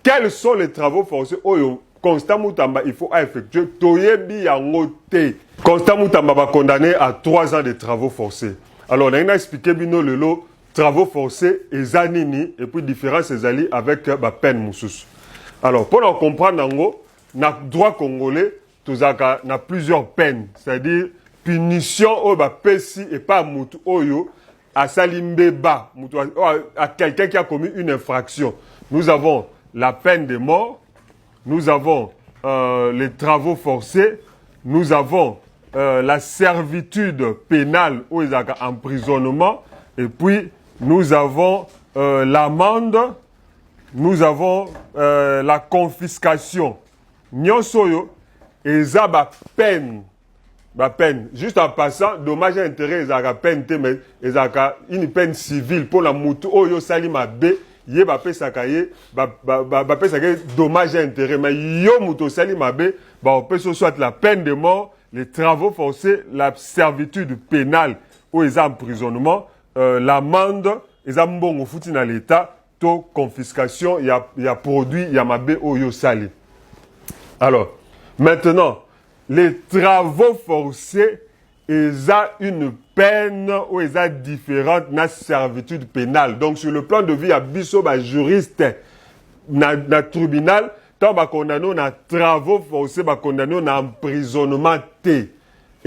quels sont les travaux forcés? Oyo, Constant Moutamba, il faut effectuer. Toyebi Yangote. Constant Moutamba va condamné à 3 ans de travaux forcés. Alors, on a expliqué bino le lot, travaux forcés et zanini, et puis différence ezali avec la peine moussous. Alors, pour comprendre, dans le droit congolais, il y a plusieurs peines. C'est-à-dire, punition au pesi et pas moutou oyo à salimbeba, à quelqu'un qui a commis une infraction. Nous avons la peine de mort, nous avons les travaux forcés, nous avons la servitude pénale ou emprisonnement, et puis nous avons l'amende, nous avons la confiscation. Nyonsoyo, eza ba peine. Peine. Juste en passant, dommage et intérêt, ils ont peine, mais ils ont une peine civile pour la moutou. Oh, yo salima B, yé bapé sakaye, bapé sakaye, dommage et intérêt. Mais yo moutou salima B, on peut soit la peine de mort, les travaux forcés, la servitude pénale, ou ils ont emprisonnement, l'amende, ils ont bon au foutu dans l'État, to confiscation, il y a produit, il y a ma B, oh yo sali. Alors, maintenant, les travaux forcés, ils ont une peine ou ils ont différente na servitude pénale. Donc, sur le plan de vie, il y a biso juriste na tribunal, tant ba condamné na travaux forcés, ba condamné na emprisonnement T.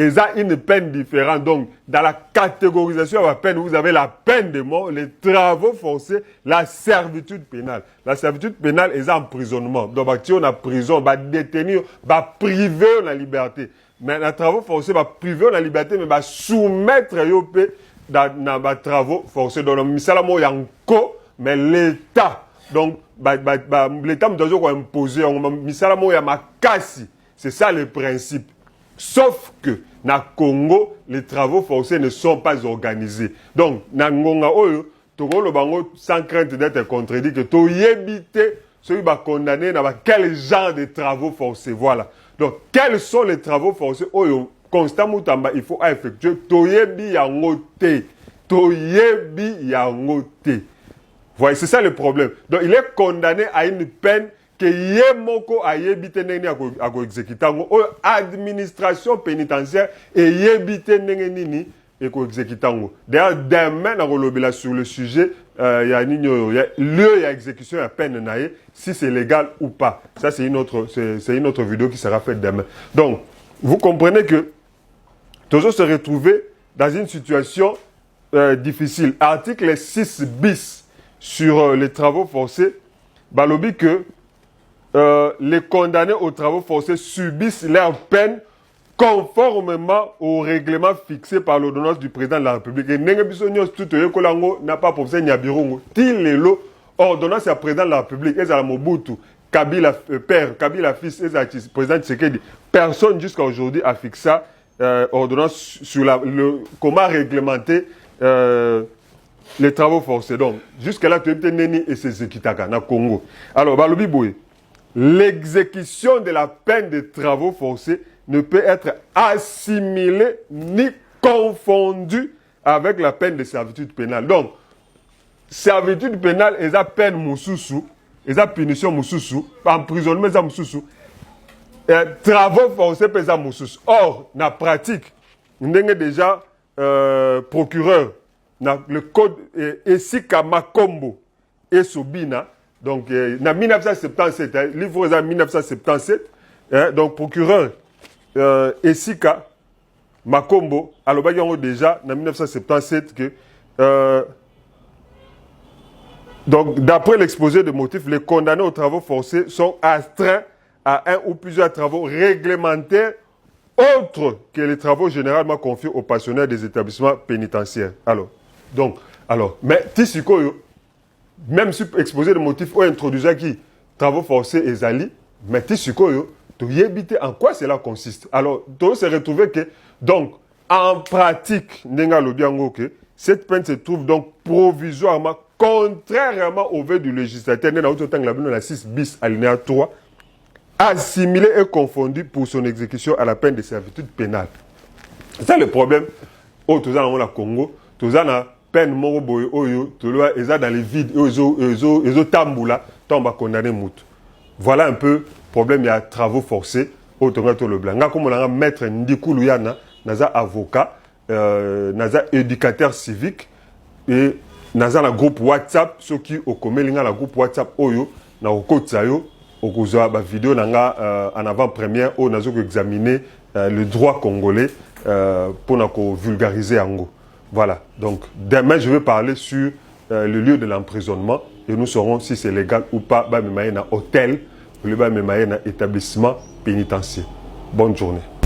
Ils ont une peine différente. Donc, dans la catégorisation de la peine, vous avez la peine de mort, les travaux forcés, la servitude pénale. La servitude pénale, ils ont emprisonnement. Donc, on a prison, va détenir, va priver de la liberté. Mais les travaux forcés, va priver de la liberté, mais va soumettre dans les travaux forcés. Donc, il y a encore, mais l'État. Donc, l'État doit imposer, il y a ma casse. C'est ça le principe. Sauf que, na Congo, les travaux forcés ne sont pas organisés. Donc, na Ngonga Oyo, Togo le bango, sans crainte d'être contredit, que to yébité, celui qui condamné, quel genre de travaux forcés. Voilà. Donc, quels sont les travaux forcés? Oyo, Constant Moutamba, il faut effectuer. To yébi yangote. To yébi yangote. Voilà, c'est ça le problème. Donc, il est condamné à une peine que yemoko a yebite neni a exécutango o administration pénitentiaire et yebite neni et ko exécutango. D'ailleurs demain na kolobela sur le sujet il y a lieu il y a exécution à peine naé si c'est légal ou pas. Ça c'est une autre vidéo qui sera faite demain. Donc vous comprenez que toujours se retrouver dans une situation difficile. Article 6 bis sur les travaux forcés balobi que les condamnés aux travaux forcés subissent leur peine conformément au règlement fixé par l'ordonnance du président de la République. Et Nengebisonyo Tutoye Kolango n'a pas pour ça Nyabirungo. Tilelo, ordonnance du président de la République, et à Mobutu, Kabila père, Kabila fils, et à président Tshisekedi. Personne jusqu'à aujourd'hui a fixé ordonnance sur comment réglementer les travaux forcés. Donc, jusqu'à là, tu es Neni et ses Ekitaka, na Congo. Alors, Balobi Boye. L'exécution de la peine de travaux forcés ne peut être assimilée ni confondue avec la peine de servitude pénale. Donc, servitude pénale, ils ont peine moussoussou, ils ont punition moussoussou, emprisonnement ils ont moussoussou, travaux forcés ils ont moussoussou. Or, dans la pratique, nous avons déjà procureur, dans le code Esika Makombo et Sobina. Donc, en 1977, livre en 1977, donc procureur Esika Makombo, alors il y a déjà en 1977 que, donc d'après l'exposé de motifs, les condamnés aux travaux forcés sont astreints à un ou plusieurs travaux réglementaires autres que les travaux généralement confiés aux pensionnaires des établissements pénitentiaires. Mais Tissikoyo, même si exposé de motifs ou introduisant qui travaux forcés et zali, mais Tissikoyo, tu y éviter en quoi cela consiste. Alors, tu se retrouver que, donc, en pratique, cette peine se trouve donc provisoirement, contrairement au vœu du législateur, la 6 bis alinéa 3, assimilée et confondue pour son exécution à la peine de servitude pénale. C'est ça le problème. Oh, tout ça, on a Congo, tout ça, peine moro boy oyo toloa eza dans les vides ezo tambula tant va condamner Moutou. Voilà un peu le problème, il y a travaux forcés au Tongato le Blanc. Comme on a maître Ndikou Louyana, naza avocat, naza éducateur civique et naza na groupe WhatsApp, ceux qui au komelinga la groupe WhatsApp oyo na okotsayo okozwa ba vidéo nanga en avant-première au nazo examiner le droit congolais pour na ko vulgariser ango. Voilà. Donc demain je vais parler sur le lieu de l'emprisonnement et nous saurons si c'est légal ou pas ba memaye na hôtel ou ba memaye na établissement pénitentiaire. Bonne journée.